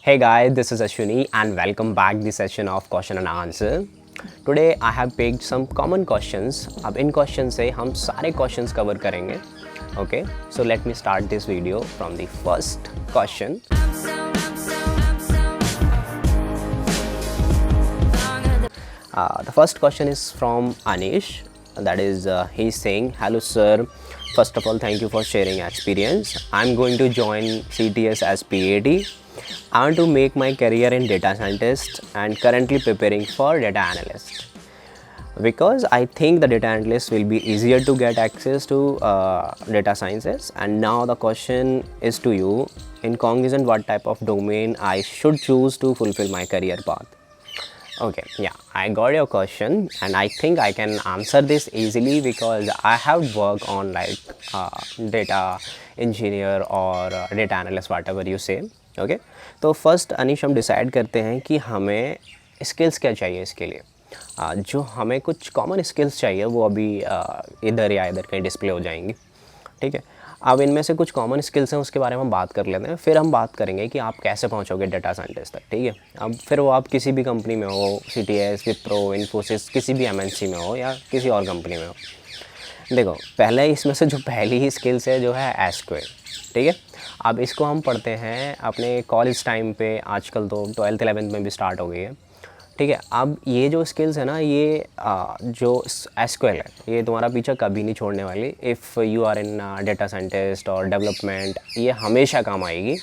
Hey guys, this is Ashwini and welcome back the session of question and answer. Today I have picked some common questions. अब इन question से हम सारे questions cover करेंगे. Okay, so let me start this video from the first question. The first question is from Anish. That is, he's saying, "Hello sir. First of all, thank you for sharing experience. I'm going to join CTS as PAT. I want to make my career in data scientist and currently preparing for data analyst. Because I think the data analyst will be easier to get access to data sciences. And now the question is to you, in conclusion, what type of domain I should choose to fulfill my career path?" Okay, yeah, I got your question and I think I can answer this easily because I have worked on data engineer or data analyst, whatever you say. Okay, तो first अनिश हम decide करते हैं कि हमें skills क्या चाहिए इसके लिए. जो हमें कुछ कॉमन स्किल्स चाहिए वो अभी इधर या इधर कहीं डिस्प्ले हो जाएंगी. ठीक है, अब इनमें से कुछ कॉमन स्किल्स हैं उसके बारे में हम बात कर लेते हैं. फिर हम बात करेंगे कि आप कैसे पहुंचोगे डाटा साइंटिस्ट तक. ठीक है, अब फिर वो आप किसी भी कंपनी में हो, CTS, विप्रो, इन्फोसिस, किसी भी MNC में हो या किसी और कंपनी में हो. देखो, पहले इसमें से जो पहली ही स्किल्स है जो है एसक्यूएल. ठीक है, अब इसको हम पढ़ते हैं अपने कॉलेज टाइम पे. आजकल तो 12th 11th में भी स्टार्ट हो गई है. ठीक है, अब ये जो स्किल्स है ना, ये जो एसक्यूएल है, ये तुम्हारा पीछा कभी नहीं छोड़ने वाली. If you are in data scientist और डेवलपमेंट, ये हमेशा काम आएगी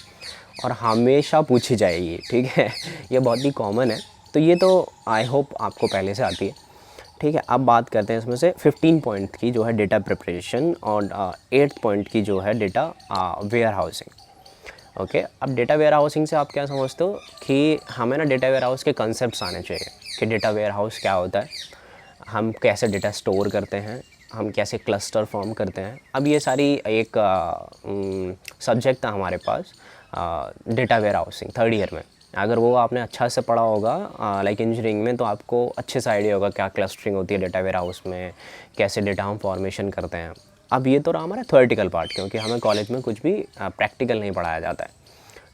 और हमेशा पूछी जाएगी. ठीक है, ये बहुत ही कॉमन है. तो ये तो आई होप आपको पहले से आती है. ठीक है, अब बात करते हैं इसमें से 15 पॉइंट की जो है डेटा प्रिपरेशन और 8 पॉइंट की जो है डेटा वेयर हाउसिंग. ओके, अब डेटा वेयर हाउसिंग से आप क्या समझते हो कि हमें ना डेटा वेयर हाउस के कंसेप्ट्स आने चाहिए कि डेटा वेयर हाउस क्या होता है, हम कैसे डेटा स्टोर करते हैं, हम कैसे क्लस्टर फॉर्म करते हैं. अब ये सारी एक सब्जेक्ट था हमारे पास डेटा वेयर हाउसिंग 3rd ईयर में. अगर वो आपने अच्छा से पढ़ा होगा लाइक इंजीनियरिंग में, तो आपको अच्छे से आइडिया होगा क्या क्लस्टरिंग होती है डेटा वेयर हाउस में, कैसे डेटा हम फॉर्मेशन करते हैं. अब ये तो रहा हमारा थ्योरेटिकल पार्ट, क्योंकि हमें कॉलेज में कुछ भी प्रैक्टिकल नहीं पढ़ाया जाता है.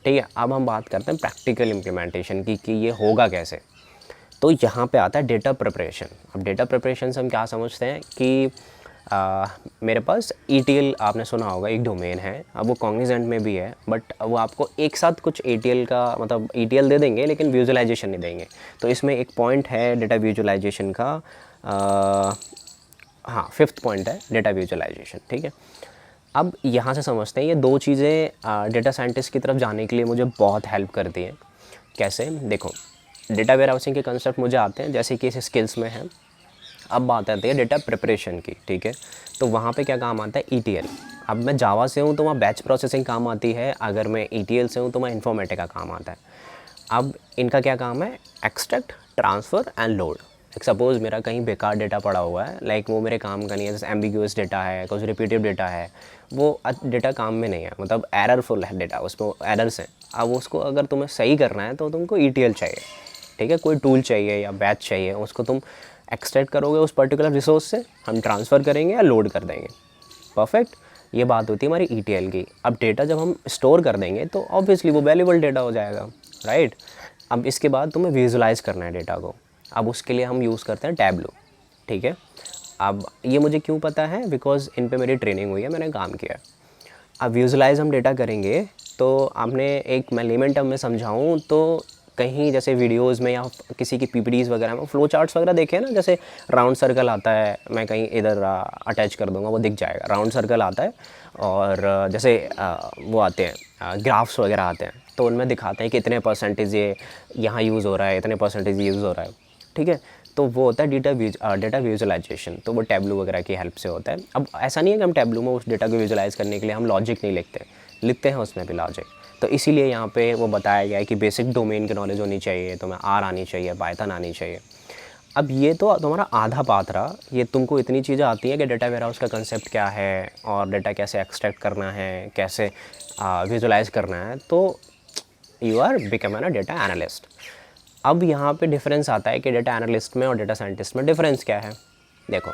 ठीक है, अब हम बात करते हैं प्रैक्टिकल इम्प्लीमेंटेशन की कि ये होगा कैसे. तो यहाँ पे आता है डेटा प्रिपरेशन. अब डेटा प्रिपरेशन से हम क्या समझते हैं कि मेरे पास ETL आपने सुना होगा, एक डोमेन है. अब वो कॉग्निजेंट में भी है, बट वो आपको एक साथ कुछ ETL का मतलब ETL दे देंगे लेकिन विजुअलाइजेशन नहीं देंगे. तो इसमें एक पॉइंट है डेटा विजुअलाइजेशन का. हाँ, 5th पॉइंट है डेटा विजुअलाइजेशन. ठीक है, अब यहाँ से समझते हैं ये दो चीज़ें डेटा साइंटिस्ट की तरफ जाने के लिए मुझे बहुत हेल्प करती हैं. कैसे? देखो, डेटा वेयर हाउसिंग के कंसेप्ट मुझे आते हैं जैसे कि इस स्किल्स में है. अब बात आती है डेटा प्रिपरेशन की. ठीक है, तो वहाँ पे क्या काम आता है ETL. अब मैं जावा से हूँ तो वहाँ बैच प्रोसेसिंग काम आती है. अगर मैं ETL से हूँ तो मैं इन्फॉर्मेटिका काम आता है. अब इनका क्या काम है? Extract, transfer and load. Suppose मेरा कहीं बेकार डेटा पड़ा हुआ है, लाइक वो मेरे काम का नहीं है, जैसे एम्बिग्यूअस डेटा है, कुछ रिपीटिव डेटा है, वो डेटा काम में नहीं है, मतलब एररफुल है डेटा, उसमें एरर्स हैं. अब उसको अगर तुम्हें सही करना है तो तुमको ETL चाहिए. ठीक है, कोई टूल चाहिए या बैच चाहिए, उसको तुम एक्सट्रैक्ट करोगे उस पर्टिकुलर रिसोर्स से, हम ट्रांसफ़र करेंगे या लोड कर देंगे. परफेक्ट, ये बात होती है हमारी ETL की. अब डेटा जब हम स्टोर कर देंगे तो ऑब्वियसली वो वैल्यूबल डेटा हो जाएगा, राइट. अब इसके बाद तुम्हें विजुलाइज़ करना है डेटा को. अब उसके लिए हम यूज़ करते हैं टैबलो. ठीक है, अब ये मुझे क्यों पता है? बिकॉज इन पे मेरी ट्रेनिंग हुई है, मैंने काम किया. अब विजुलाइज़ हम डेटा करेंगे तो आपने एक मैं लेमन टर्म में समझाऊँ तो कहीं जैसे वीडियोस में या किसी की PPTs वगैरह में फ्लो चार्ट्स वगैरह देखे ना, जैसे राउंड सर्कल आता है, मैं कहीं इधर अटैच कर दूंगा, वो दिख जाएगा. राउंड सर्कल आता है और जैसे वो आते हैं ग्राफ्स वगैरह आते हैं, तो उनमें दिखाते हैं कि इतने % ये यहाँ यूज़ हो रहा है, इतने % यूज़ हो रहा है. ठीक है, तो वो होता है डेटा विजुअलाइजेशन. तो वो टैबलो वगैरह की हेल्प से होता है. अब ऐसा नहीं है कि हम टैबलो में उस डेटा को विजुअलाइज़ करने के लिए हम लॉजिक नहीं लिखते हैं उसमें भी लॉजिक. तो इसीलिए यहाँ पे वो बताया गया है कि बेसिक डोमेन की नॉलेज होनी चाहिए, तुम्हें R आनी चाहिए, पाइथन आनी चाहिए. अब ये तो तुम्हारा आधा पाथ रहा. ये तुमको इतनी चीज़ें आती हैं कि डेटा वेयर हाउस का कंसेप्ट क्या है और डेटा कैसे एक्सट्रैक्ट करना है, कैसे विजुअलाइज़ करना है. तो you are become an data analyst. अब यहाँ पे डिफरेंस आता है कि डेटा एनालिस्ट में और डेटा साइंटिस्ट में डिफरेंस क्या है. देखो,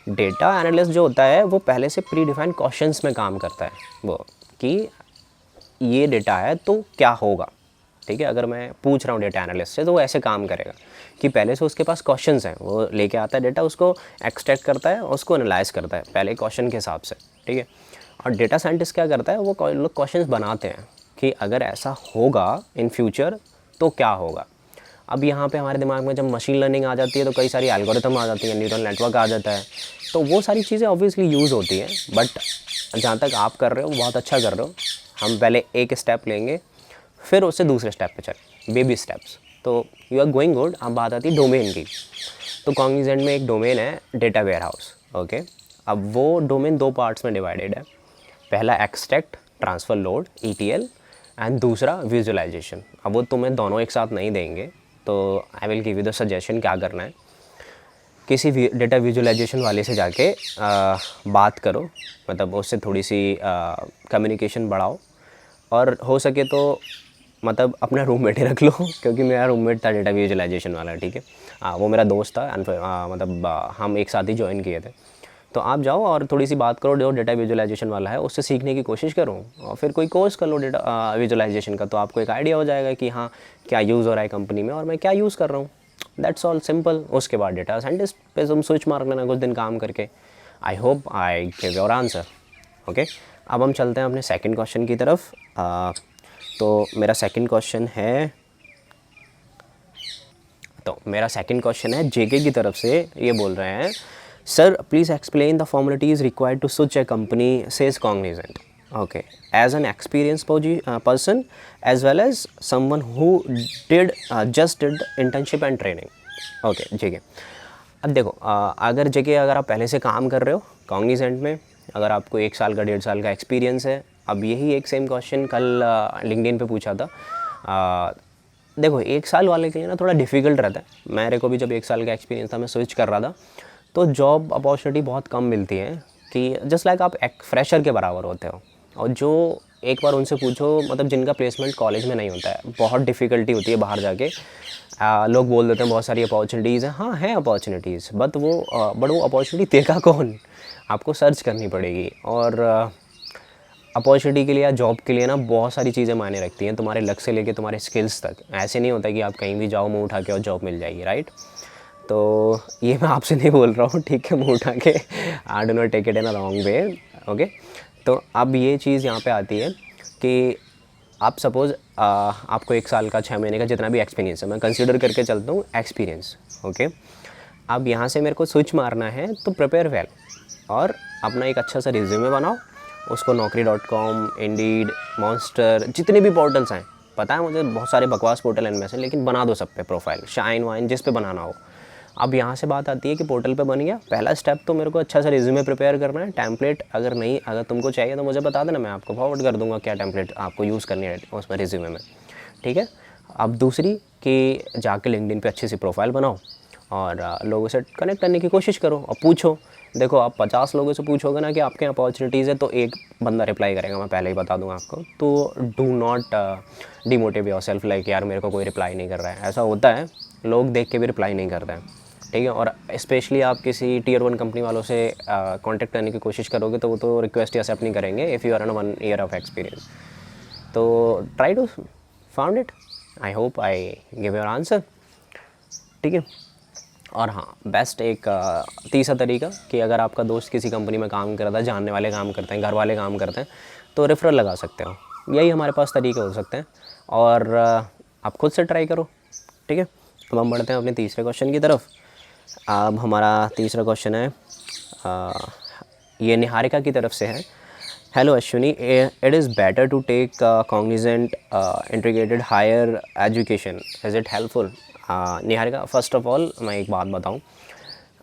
डेटा एनालिस्ट जो होता है वो पहले से प्री डिफाइंड क्वेश्चंस में काम करता है, वो कि ये डेटा है तो क्या होगा. ठीक है। अगर मैं पूछ रहा हूँ डेटा एनालिस्ट से तो वो ऐसे काम करेगा कि पहले से उसके पास क्वेश्चंस हैं, वो लेके आता है डेटा, उसको एक्सट्रैक्ट करता है, उसको एनालाइज करता है पहले क्वेश्चन के हिसाब से, ठीक है। और डेटा साइंटिस्ट क्या करता है, वो लोग क्वेश्चंस बनाते हैं कि अगर ऐसा होगा इन फ्यूचर तो क्या होगा। अब यहाँ पे हमारे दिमाग में जब मशीन लर्निंग आ जाती है तो कई सारी एल्गोरिथम आ जाती है, न्यूरल नेटवर्क आ जाता है, तो वो सारी चीज़ें ऑब्वियसली यूज़ होती हैं। बट जहाँ तक आप कर रहे हो बहुत अच्छा कर रहे हो। हम पहले एक स्टेप लेंगे, फिर उससे दूसरे स्टेप पे चलें, बेबी स्टेप्स। तो यू आर गोइंग गुड। अब बात आती है डोमेन की। तो कॉग्निजेंट में एक डोमेन है डेटा वेयर हाउस, ओके। अब वो डोमेन 2 पार्ट्स में डिवाइडेड है। पहला extract, transfer, load, ETL, and दूसरा विजुअलाइजेशन। अब वो तुम्हें दोनों एक साथ नहीं देंगे, तो I will give you the suggestion क्या करना है। किसी डेटा विजुअलाइजेशन वाले से जाके बात करो, मतलब उससे थोड़ी सी कम्युनिकेशन बढ़ाओ, और हो सके तो मतलब अपना रूममेट ही रख लो क्योंकि मेरा रूममेट था डेटा विजुअलाइजेशन वाला, ठीक है। वो मेरा दोस्त था, मतलब हम एक साथ ही ज्वाइन किए थे। तो आप जाओ और थोड़ी सी बात करो जो डेटा विजुअलाइजेशन वाला है, उससे सीखने की कोशिश करो, और फिर कोई कोर्स कर लो डेटा विजुअलाइजेशन का, तो आपको एक आइडिया हो जाएगा कि हाँ क्या यूज़ हो रहा है कंपनी में और मैं क्या यूज़ कर रहा हूँ। That's all simple. उसके बाद डेटा साइंटिस्ट पे तुम स्विच मार लेना कुछ दिन काम करके। आई hope I give your answer, okay. अब हम चलते हैं अपने सेकंड क्वेश्चन की तरफ। तो मेरा सेकंड क्वेश्चन है जेके की तरफ से। ये बोल रहे हैं, sir please explain the formalities required to switch a company says Cognizant, okay, as an experience person as well as someone who just did internship and training, okay. JK, अब देखो अगर आप पहले से काम कर रहे हो कॉग्निजेंट में, अगर आपको 1 साल का 1.5 साल का एक्सपीरियंस है, अब यही एक सेम क्वेश्चन कल लिंक्डइन पे पूछा था। देखो 1 साल वाले के लिए ना थोड़ा डिफ़िकल्ट रहता है। मेरे को भी जब 1 साल का एक्सपीरियंस था, मैं स्विच कर रहा था, तो जॉब अपॉर्चुनिटी बहुत कम मिलती है कि जस्ट लाइक आप एक फ्रेशर के बराबर होते हो। और जो एक बार उनसे पूछो, मतलब जिनका प्लेसमेंट कॉलेज में नहीं होता है, बहुत डिफ़िकल्टी होती है बाहर जाके। लोग बोल देते हैं बहुत सारी अपॉर्चुनिटीज़ हैं, हाँ हैं अपॉर्चुनिटीज़, बट वो अपॉर्चुनिटी देगा कौन, आपको सर्च करनी पड़ेगी। और अपॉर्चुनिटी के लिए या जॉब के लिए ना बहुत सारी चीज़ें मायने रखती हैं, तुम्हारे लक से लेके तुम्हारे स्किल्स तक। ऐसे नहीं होता कि आप कहीं भी जाओ मुँह उठा के और जॉब मिल जाएगी, राइट। तो ये मैं आपसे नहीं बोल रहा हूँ, ठीक है, मुँह उठा के, I do not take it in a wrong way, okay. तो अब ये चीज़ यहाँ पे आती है कि आप सपोज़ आपको 1 साल का 6 महीने का जितना भी एक्सपीरियंस है, मैं कंसिडर करके चलता हूँ एक्सपीरियंस, ओके। अब यहाँ से मेरे को स्विच मारना है, तो प्रिपेयर वेल और अपना एक अच्छा सा रिज्यूमे बनाओ, उसको naukri.com, इंडीड, मॉन्स्टर, जितने भी पोर्टल्स हैं, पता है मुझे बहुत सारे बकवास पोर्टल हैं इनमें से, लेकिन बना दो सब पे प्रोफाइल, शाइन वाइन जिस पे बनाना हो। अब यहाँ से बात आती है कि पोर्टल पे बन गया, पहला स्टेप तो मेरे को अच्छा सा रिज्यूमे प्रिपेयर करना है। टेम्पलेट अगर तुमको चाहिए तो मुझे बता देना, मैं आपको फॉरवर्ड कर दूँगा क्या टेम्पलेट आपको यूज़ करनी है उसमें रिज्यूमे में, ठीक है। अब दूसरी कि जाके लिंक्डइन पे अच्छी सी प्रोफाइल बनाओ और लोगों से कनेक्ट करने की कोशिश करो और पूछो। देखो आप 50 लोगों से पूछोगे ना कि आपके यहाँ अपॉर्चुनिटीज़ है, तो एक बंदा रिप्लाई करेगा, मैं पहले ही बता दूंगा आपको। तो डू नॉट डिमोटिव योर सेल्फ, लाइक यार मेरे को कोई रिप्लाई नहीं कर रहा है। ऐसा होता है, लोग देख के भी रिप्लाई नहीं करते हैं, ठीक है। और स्पेशली आप किसी Tier 1 कंपनी वालों से कांटेक्ट करने की कोशिश करोगे तो वो तो रिक्वेस्ट एक्सेप्ट नहीं करेंगे if you are on 1 year of experience. तो try to found it. I hope I give your answer, ठीक है। और हाँ, बेस्ट एक तीसरा तरीका कि अगर आपका दोस्त किसी कंपनी में काम करता है, जानने वाले काम करते हैं, घर वाले काम करते हैं, तो रेफरल लगा सकते हो। यही हमारे पास तरीके हो सकते हैं, और आप खुद से ट्राई करो, ठीक है। अब हम बढ़ते हैं अपने तीसरे क्वेश्चन की तरफ। अब हमारा तीसरा क्वेश्चन है, ये निहारिका की तरफ से है। Hello Ashwini, it is better to take Cognizant integrated higher education, is it helpful? Niharika, first of all मैं एक बात बताऊं,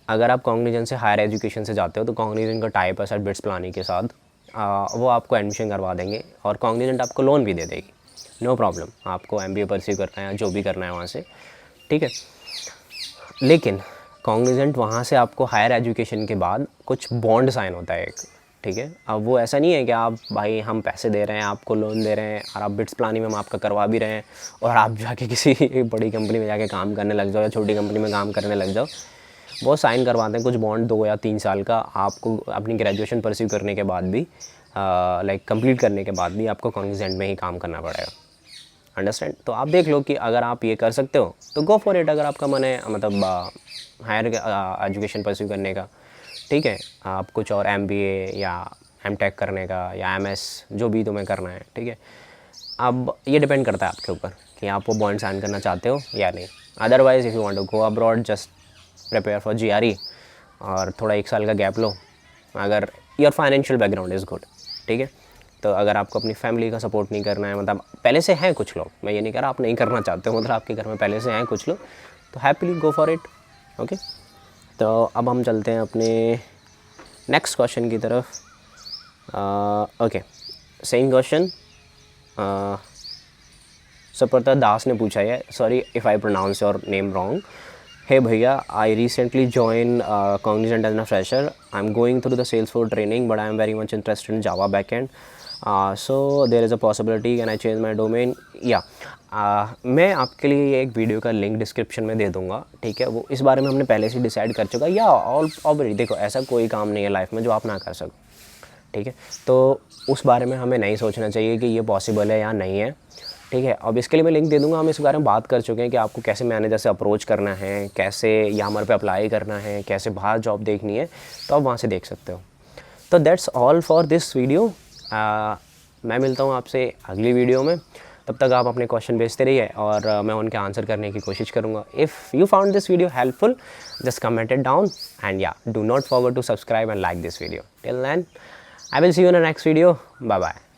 अगर आप कॉग्निजेंट से हायर एजुकेशन से जाते हो तो कॉग्निजेंट का टाइप है सर बिट्स प्लानिंग के साथ, वो आपको एडमिशन करवा देंगे और कॉग्निजेंट आपको लोन भी दे देगी, नो प्रॉब्लम। आपको MBA परस्यू करना है या जो भी करना है वहाँ से, ठीक है। लेकिन कॉग्निजेंट वहाँ से आपको हायर एजुकेशन के बाद कुछ बॉन्ड साइन होता है एक, ठीक है। अब वो ऐसा नहीं है कि आप भाई हम पैसे दे रहे हैं, आपको लोन दे रहे हैं और आप बिट्स प्लानिंग में हम आपका करवा भी रहे हैं और आप जाके किसी बड़ी कंपनी में जाके काम करने लग जाओ या छोटी कंपनी में काम करने लग जाओ। वो साइन करवाते हैं कुछ बॉन्ड 2 या 3 साल का, आपको अपनी ग्रेजुएशन परस्यू करने के बाद भी, लाइक कंप्लीट करने के बाद भी आपको कॉग्निजेंट में ही काम करना पड़ेगा, अंडरस्टैंड। तो आप देख लो कि अगर आप ये कर सकते हो तो गो फॉर इट। अगर आपका मन है मतलब हायर एजुकेशन परस्यू करने का, ठीक है, आप कुछ और MBA या M.Tech करने का या MS जो भी तुम्हें करना है, ठीक है। अब ये डिपेंड करता है आपके ऊपर कि आप वो बॉन्ड साइन करना चाहते हो या नहीं। Otherwise if you want to go abroad just prepare for GRE और थोड़ा 1 साल का गैप लो, अगर your financial background is good, ठीक है। तो अगर आपको अपनी फैमिली का सपोर्ट नहीं करना है, मतलब पहले से हैं कुछ लोग, मैं ये नहीं कह रहा आप नहीं करना चाहते हो, मतलब आपके घर में पहले से हैं कुछ लोग, तो happily go for it. Okay, तो अब हम चलते हैं अपने नेक्स्ट क्वेश्चन की तरफ। Okay, same question Suprata Das ने पूछा है, sorry if I pronounce your name wrong. Hey भैया, I recently join Cognizant as a fresher. I'm going through the Salesforce training, but I am very much interested in Java backend. So there is a possibility can I change my domain? मैं आपके लिए एक video का link description में दे दूंगा, ठीक है। वो इस बारे में हमने पहले से डिसाइड कर चुका है, या ऑलरेडी देखो ऐसा कोई काम नहीं है लाइफ में जो आप ना कर सको, ठीक है। तो उस बारे में हमें नहीं सोचना चाहिए कि ये पॉसिबल है या नहीं है, ठीक है। अब इसके लिए मैं लिंक दे दूंगा, हम इस बारे में बात कर चुके हैं कि आपको कैसे मैनेजर से अप्रोच करना है, कैसे यामर पे अप्लाई करना है, कैसे बाहर जॉब देखनी है, तो आप वहाँ से देख सकते हो। तो that's all for this video. मैं मिलता हूँ आपसे अगली वीडियो में, तब तक आप अपने क्वेश्चन भेजते रहिए और मैं उनके आंसर करने की कोशिश करूँगा। If you found this video helpful, just comment it down and do not forget to subscribe and like this video. Till then, I will see you in the next video. Bye bye.